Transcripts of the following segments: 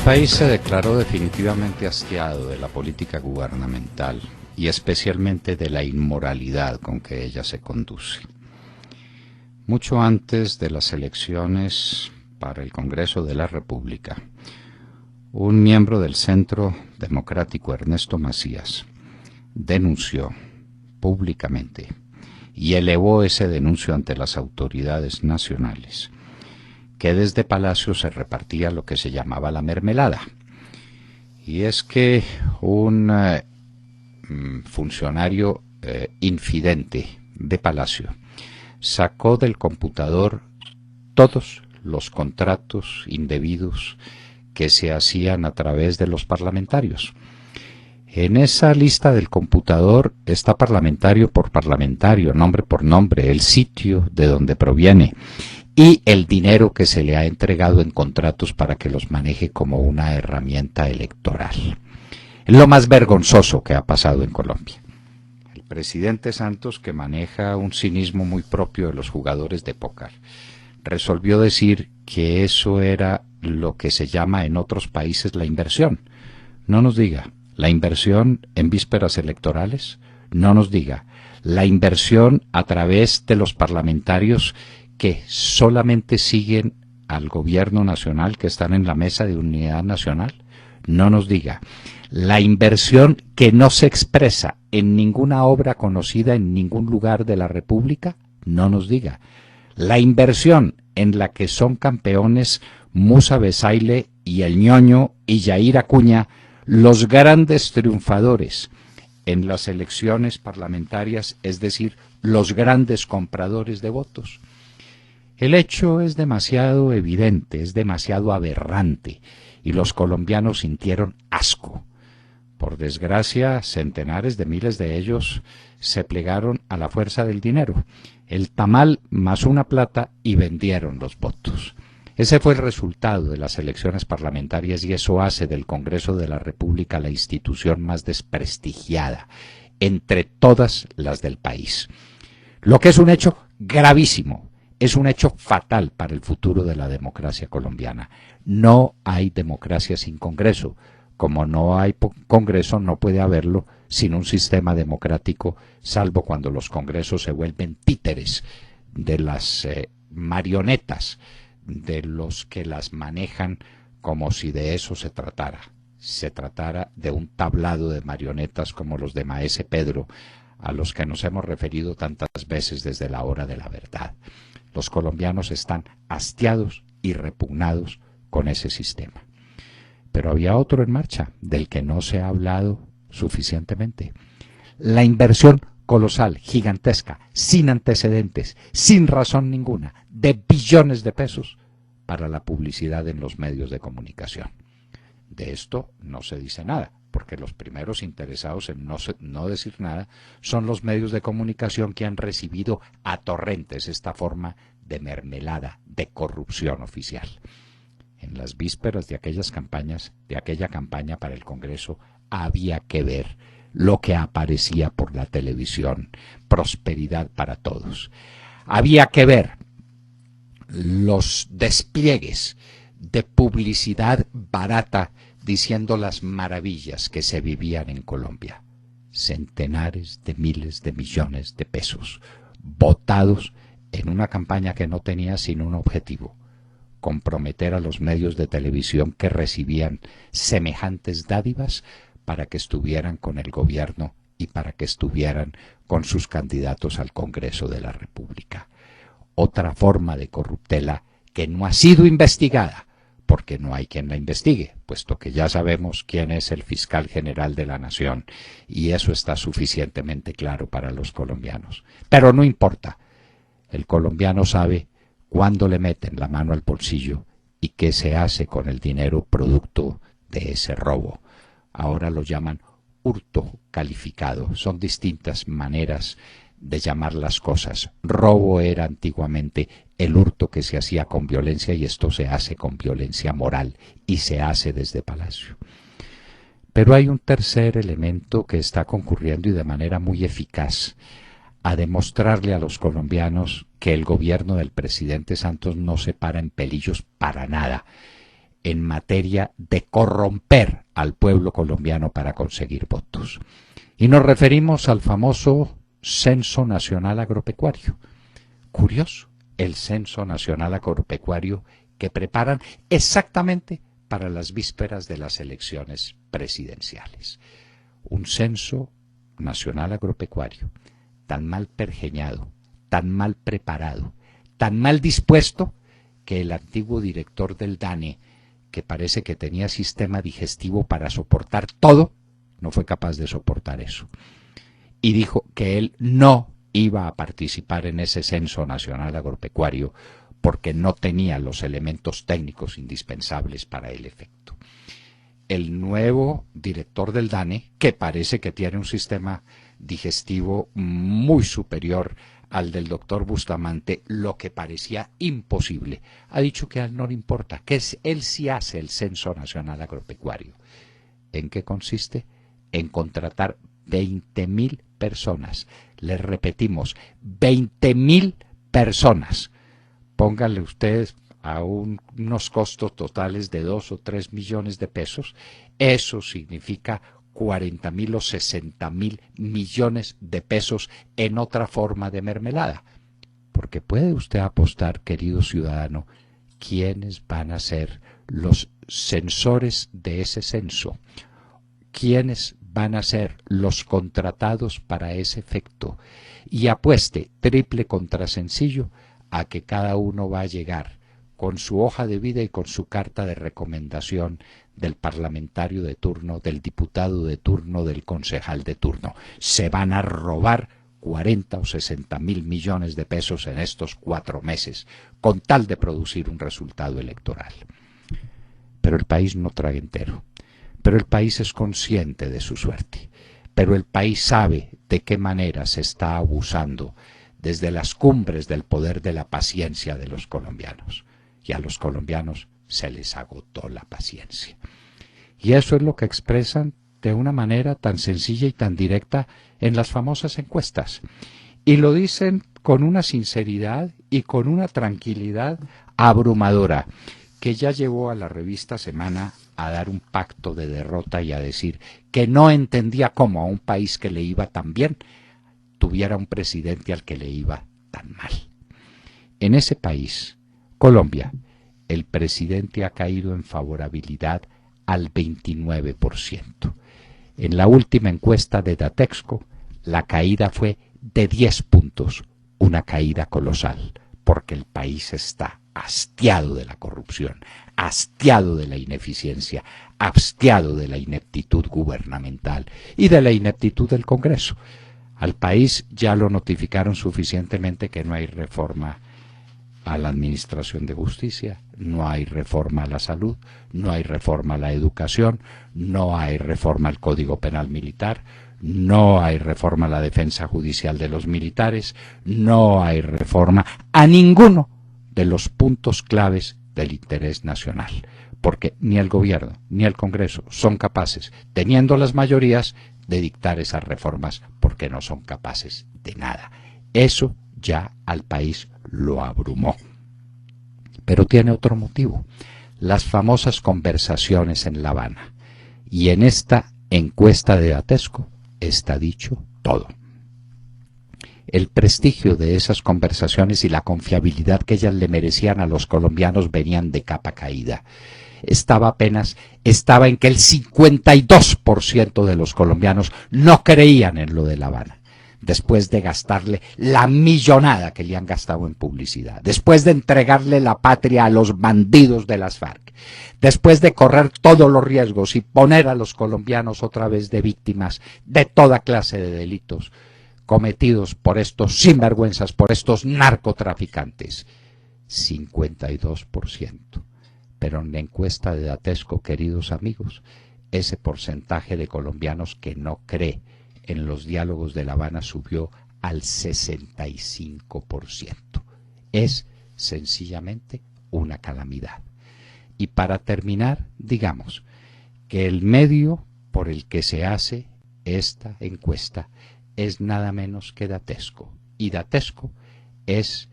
país se declaró definitivamente hastiado de la política gubernamental y especialmente de la inmoralidad con que ella se conduce. Mucho antes de las elecciones para el Congreso de la República, un miembro del Centro Democrático, Ernesto Macías, denunció públicamente y elevó ese denuncio ante las autoridades nacionales que desde Palacio se repartía lo que se llamaba la mermelada. Y es que un funcionario infidente de Palacio sacó del computador todos los contratos indebidos que se hacían a través de los parlamentarios. En esa lista del computador está parlamentario por parlamentario, nombre por nombre, el sitio de donde proviene y el dinero que se le ha entregado en contratos para que los maneje como una herramienta electoral. Es lo más vergonzoso que ha pasado en Colombia. El presidente Santos, que maneja un cinismo muy propio de los jugadores de póker, resolvió decir que eso era lo que se llama en otros países la inversión. No nos diga, la inversión en vísperas electorales, no nos diga, la inversión a través de los parlamentarios que solamente siguen al gobierno nacional, que están en la mesa de unidad nacional, no nos diga, la inversión que no se expresa en ninguna obra conocida en ningún lugar de la República, no nos diga, la inversión en la que son campeones Musa Besaile y el Ñoño y Yair Acuña, los grandes triunfadores en las elecciones parlamentarias, es decir, los grandes compradores de votos. El hecho es demasiado evidente, es demasiado aberrante, y los colombianos sintieron asco. Por desgracia, centenares de miles de ellos se plegaron a la fuerza del dinero, el tamal más una plata, y vendieron los votos. Ese fue el resultado de las elecciones parlamentarias y eso hace del Congreso de la República la institución más desprestigiada entre todas las del país. Lo que es un hecho gravísimo, es un hecho fatal para el futuro de la democracia colombiana. No hay democracia sin Congreso. Como no hay Congreso, no puede haberlo sin un sistema democrático, salvo cuando los Congresos se vuelven títeres de las marionetas, de los que las manejan como si de eso se tratara. Se tratara de un tablado de marionetas como los de Maese Pedro, a los que nos hemos referido tantas veces desde la hora de la verdad. Los colombianos están hastiados y repugnados con ese sistema. Pero había otro en marcha, del que no se ha hablado suficientemente. La inversión colosal, gigantesca, sin antecedentes, sin razón ninguna, de billones de pesos para la publicidad en los medios de comunicación. De esto no se dice nada, porque los primeros interesados en no decir nada son los medios de comunicación que han recibido a torrentes esta forma de mermelada, de corrupción oficial. En las vísperas de aquellas campañas, de aquella campaña para el Congreso, había que ver lo que aparecía por la televisión, prosperidad para todos. Había que ver los despliegues de publicidad barata diciendo las maravillas que se vivían en Colombia. Centenares de miles de millones de pesos botados en una campaña que no tenía sino un objetivo: comprometer a los medios de televisión que recibían semejantes dádivas para que estuvieran con el gobierno y para que estuvieran con sus candidatos al Congreso de la República. Otra forma de corruptela que no ha sido investigada, porque no hay quien la investigue, puesto que ya sabemos quién es el fiscal general de la nación, y eso está suficientemente claro para los colombianos. Pero no importa, el colombiano sabe cuándo le meten la mano al bolsillo y qué se hace con el dinero producto de ese robo. Ahora lo llaman hurto calificado. Son distintas maneras de llamar las cosas. Robo era antiguamente el hurto que se hacía con violencia y esto se hace con violencia moral y se hace desde Palacio. Pero hay un tercer elemento que está concurriendo y de manera muy eficaz a demostrarle a los colombianos que el gobierno del presidente Santos no se para en pelillos para nada. en materia de corromper al pueblo colombiano para conseguir votos. Y nos referimos al famoso Censo Nacional Agropecuario. Curioso, el Censo Nacional Agropecuario que preparan exactamente para las vísperas de las elecciones presidenciales. Un Censo Nacional Agropecuario tan mal pergeñado, tan mal preparado, tan mal dispuesto, que el antiguo director del DANE, que parece que tenía sistema digestivo para soportar todo, no fue capaz de soportar eso. Y dijo que él no iba a participar en ese Censo Nacional Agropecuario porque no tenía los elementos técnicos indispensables para el efecto. El nuevo director del DANE, que parece que tiene un sistema digestivo muy superior al del doctor Bustamante, lo que parecía imposible, ha dicho que a él no le importa, que él sí hace el Censo Nacional Agropecuario. ¿En qué consiste? En contratar 20.000 personas. Les repetimos, 20.000 personas. Pónganle ustedes a unos costos totales de 2 o 3 millones de pesos. Eso significa 40.000 o 60.000 millones de pesos en otra forma de mermelada. Porque puede usted apostar, querido ciudadano, quiénes van a ser los censores de ese censo, quiénes van a ser los contratados para ese efecto, y apueste triple contra sencillo a que cada uno va a llegar con su hoja de vida y con su carta de recomendación del parlamentario de turno, del diputado de turno, del concejal de turno. Se van a robar 40 o 60.000 millones de pesos en estos 4 meses, con tal de producir un resultado electoral. Pero el país no traga entero. Pero el país es consciente de su suerte. Pero el país sabe de qué manera se está abusando desde las cumbres del poder de la paciencia de los colombianos. Y a los colombianos se les agotó la paciencia. Y eso es lo que expresan de una manera tan sencilla y tan directa en las famosas encuestas. Y lo dicen con una sinceridad y con una tranquilidad abrumadora, que ya llevó a la revista Semana a dar un pacto de derrota y a decir que no entendía cómo a un país que le iba tan bien tuviera un presidente al que le iba tan mal. En ese país, Colombia, el presidente ha caído en favorabilidad al 29%. En la última encuesta de Datexco, la caída fue de 10 puntos, una caída colosal, porque el país está hastiado de la corrupción, hastiado de la ineficiencia, hastiado de la ineptitud gubernamental y de la ineptitud del Congreso. Al país ya lo notificaron suficientemente que no hay reforma a la administración de justicia, no hay reforma a la salud, no hay reforma a la educación, no hay reforma al Código Penal Militar, no hay reforma a la defensa judicial de los militares, no hay reforma a ninguno de los puntos claves del interés nacional, porque ni el gobierno ni el Congreso son capaces, teniendo las mayorías, de dictar esas reformas, porque no son capaces de nada. Eso ya al país lo abrumó. Pero tiene otro motivo, las famosas conversaciones en La Habana. Y en esta encuesta de Datexco está dicho todo. El prestigio de esas conversaciones y la confiabilidad que ellas le merecían a los colombianos venían de capa caída. Estaba en que el 52% de los colombianos no creían en lo de La Habana, después de gastarle la millonada que le han gastado en publicidad, después de entregarle la patria a los bandidos de las FARC, después de correr todos los riesgos y poner a los colombianos otra vez de víctimas de toda clase de delitos cometidos por estos sinvergüenzas, por estos narcotraficantes. 52%. Pero en la encuesta de Datexco, queridos amigos, ese porcentaje de colombianos que no cree en los diálogos de La Habana subió al 65%. Es sencillamente una calamidad. Y para terminar, digamos que el medio por el que se hace esta encuesta es nada menos que Datexco. Y Datexco es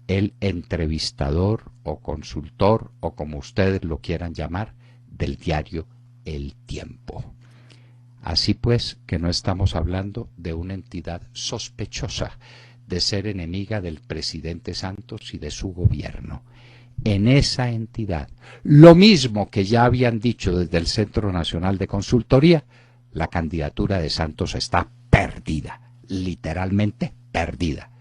el entrevistador o consultor, o como ustedes lo quieran llamar, del diario El Tiempo. Así pues, que no estamos hablando de una entidad sospechosa de ser enemiga del presidente Santos y de su gobierno. En esa entidad, lo mismo que ya habían dicho desde el Centro Nacional de Consultoría, la candidatura de Santos está perdida, literalmente perdida.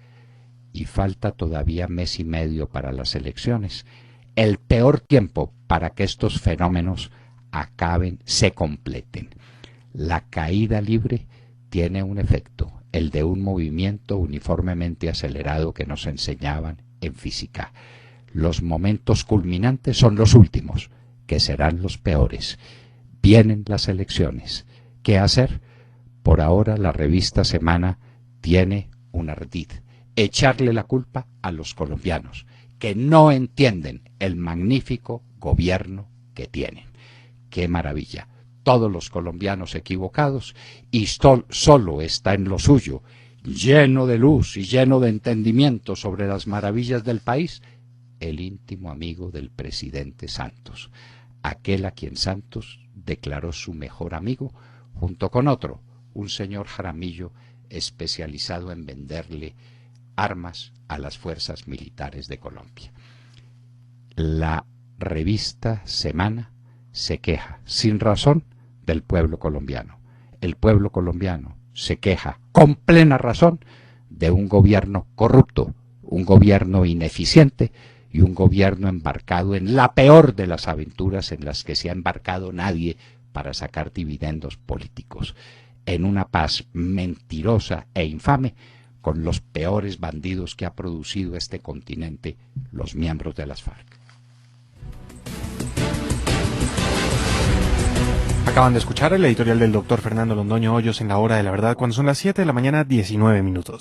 Y falta todavía mes y medio para las elecciones, el peor tiempo para que estos fenómenos acaben, se completen. La caída libre tiene un efecto, el de un movimiento uniformemente acelerado que nos enseñaban en física. Los momentos culminantes son los últimos, que serán los peores. Vienen las elecciones. ¿Qué hacer? Por ahora la revista Semana tiene un ardid: echarle la culpa a los colombianos, que no entienden el magnífico gobierno que tienen. ¡Qué maravilla! Todos los colombianos equivocados, y solo está en lo suyo, lleno de luz y lleno de entendimiento sobre las maravillas del país, el íntimo amigo del presidente Santos, aquel a quien Santos declaró su mejor amigo, junto con otro, un señor Jaramillo especializado en venderle armas a las fuerzas militares de Colombia. La revista Semana se queja, sin razón, del pueblo colombiano. El pueblo colombiano se queja, con plena razón, de un gobierno corrupto, un gobierno ineficiente y un gobierno embarcado en la peor de las aventuras en las que se ha embarcado nadie para sacar dividendos políticos, en una paz mentirosa e infame con los peores bandidos que ha producido este continente, los miembros de las FARC. Acaban de escuchar el editorial del doctor Fernando Londoño Hoyos en La Hora de la Verdad, cuando son las 7 de la mañana, 19 minutos.